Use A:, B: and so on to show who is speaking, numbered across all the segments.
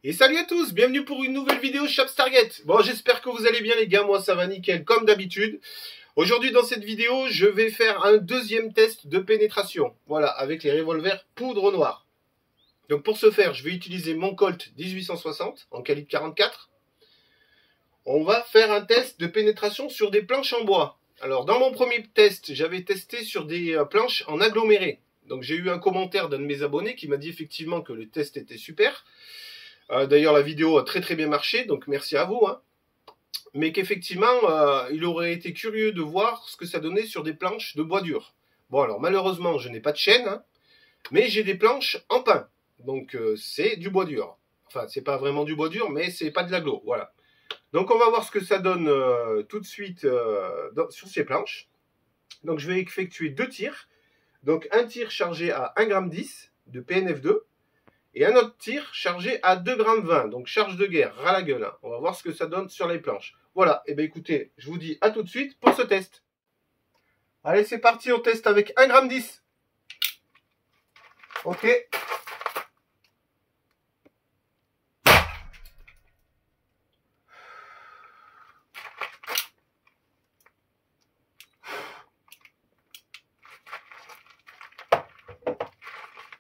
A: Et salut à tous, bienvenue pour une nouvelle vidéo Chaps Target. Bon, j'espère que vous allez bien les gars, moi ça va nickel comme d'habitude. Aujourd'hui dans cette vidéo, je vais faire un deuxième test de pénétration. Voilà, avec les revolvers poudre noire. Donc pour ce faire, je vais utiliser mon Colt 1860 en calibre 44. On va faire un test de pénétration sur des planches en bois. Alors dans mon premier test, j'avais testé sur des planches en aggloméré. Donc j'ai eu un commentaire d'un de mes abonnés qui m'a dit effectivement que le test était super. D'ailleurs la vidéo a très bien marché, donc merci à vous. Mais qu'effectivement, il aurait été curieux de voir ce que ça donnait sur des planches de bois dur. Bon alors malheureusement je n'ai pas de chaîne, mais j'ai des planches en pin. Donc c'est du bois dur. Enfin c'est pas vraiment du bois dur, mais c'est pas de l'agglo, voilà. Donc on va voir ce que ça donne tout de suite sur ces planches. Donc je vais effectuer deux tirs. Donc un tir chargé à 1,10 g de PNF2. Et un autre tir chargé à 2,20 g, donc charge de guerre, ras la gueule. On va voir ce que ça donne sur les planches. Voilà, et bien écoutez, je vous dis à tout de suite pour ce test. Allez, c'est parti, on teste avec 1,10 g. Ok.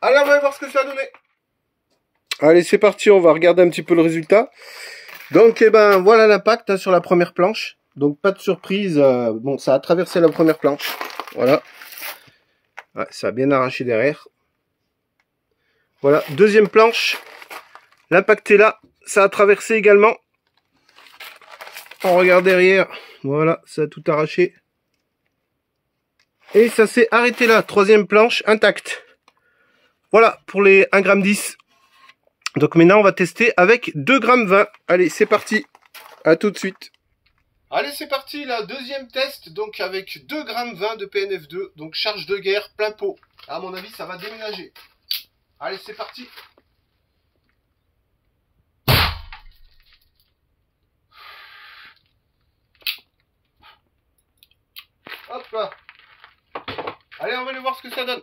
A: Allez, on va voir ce que ça a donné. Allez, c'est parti, on va regarder un petit peu le résultat. Donc, eh ben, voilà l'impact sur la première planche. Donc, pas de surprise. Bon, ça a traversé la première planche. Voilà. Ouais, ça a bien arraché derrière. Voilà, deuxième planche. L'impact est là. Ça a traversé également. On regarde derrière. Voilà, ça a tout arraché. Et ça s'est arrêté là. Troisième planche, intacte. Voilà, pour les 1,10 g. Donc maintenant, on va tester avec 2,20 g. Allez, c'est parti. À tout de suite. Allez, c'est parti, là, deuxième test, donc avec 2,20 g de PNF2, donc charge de guerre, plein pot. À mon avis, ça va déménager. Allez, c'est parti. Hop là. Allez, on va aller voir ce que ça donne.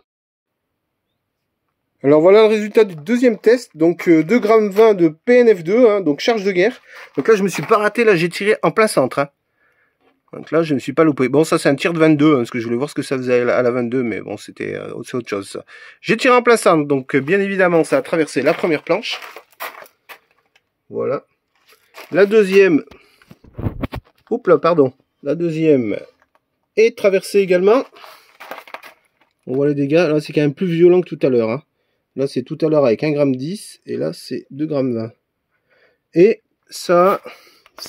A: Alors voilà le résultat du deuxième test, donc 2,20 g de PNF2, donc charge de guerre. Donc là je me suis pas raté, là j'ai tiré en plein centre. Donc là je ne me suis pas loupé. Bon ça c'est un tir de 22, parce que je voulais voir ce que ça faisait à la 22, mais bon c'est autre chose ça. J'ai tiré en plein centre, donc bien évidemment ça a traversé la première planche. Voilà. La deuxième, oups là pardon, la deuxième est traversée également. On voit les dégâts, là c'est quand même plus violent que tout à l'heure. Là, c'est tout à l'heure avec 1,10 g et là, c'est 2,20 g. Et ça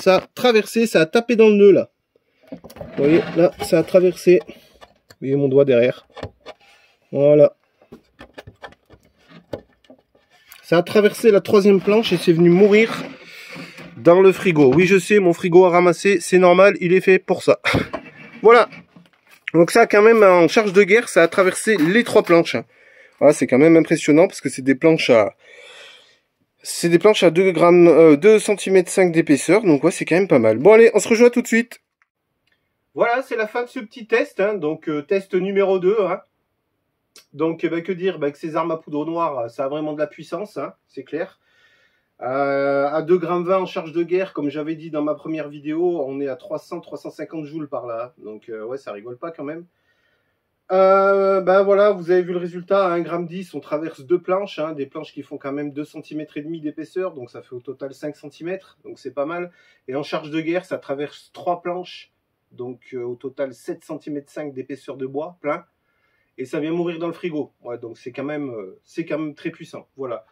A: a traversé, ça a tapé dans le nœud, là. Vous voyez, là, ça a traversé. Vous voyez mon doigt derrière. Voilà. Ça a traversé la troisième planche et c'est venu mourir dans le frigo. Oui, je sais, mon frigo a ramassé, c'est normal, il est fait pour ça. Voilà. Donc ça, quand même, en charge de guerre, ça a traversé les trois planches. Voilà, c'est quand même impressionnant parce que c'est des planches à 2 cm 5 d'épaisseur, donc ouais, c'est quand même pas mal. Bon allez, on se rejoint tout de suite. Voilà, c'est la fin de ce petit test, donc test numéro 2. Donc que dire, que ces armes à poudre noire, ça a vraiment de la puissance, c'est clair. À 2,20 g en charge de guerre, comme j'avais dit dans ma première vidéo, on est à 300-350 joules par là, donc ouais, ça rigole pas quand même. Voilà, vous avez vu le résultat, à 1,10 g, on traverse deux planches, des planches qui font quand même 2,5 cm d'épaisseur, donc ça fait au total 5 cm, donc c'est pas mal. Et en charge de guerre, ça traverse trois planches, donc au total 7 cm 5 d'épaisseur de bois, plein. Et ça vient mourir dans le frigo, ouais, donc c'est quand même très puissant, voilà.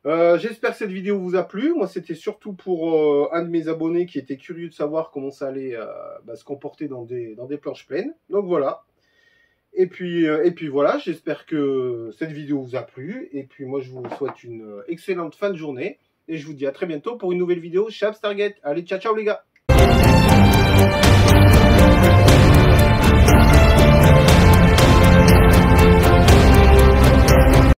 A: J'espère que cette vidéo vous a plu. Moi, c'était surtout pour un de mes abonnés qui était curieux de savoir comment ça allait se comporter dans des planches pleines, donc voilà. Et puis voilà, j'espère que cette vidéo vous a plu. Et puis moi, je vous souhaite une excellente fin de journée. Et je vous dis à très bientôt pour une nouvelle vidéo Chaps Target. Allez, ciao, ciao les gars!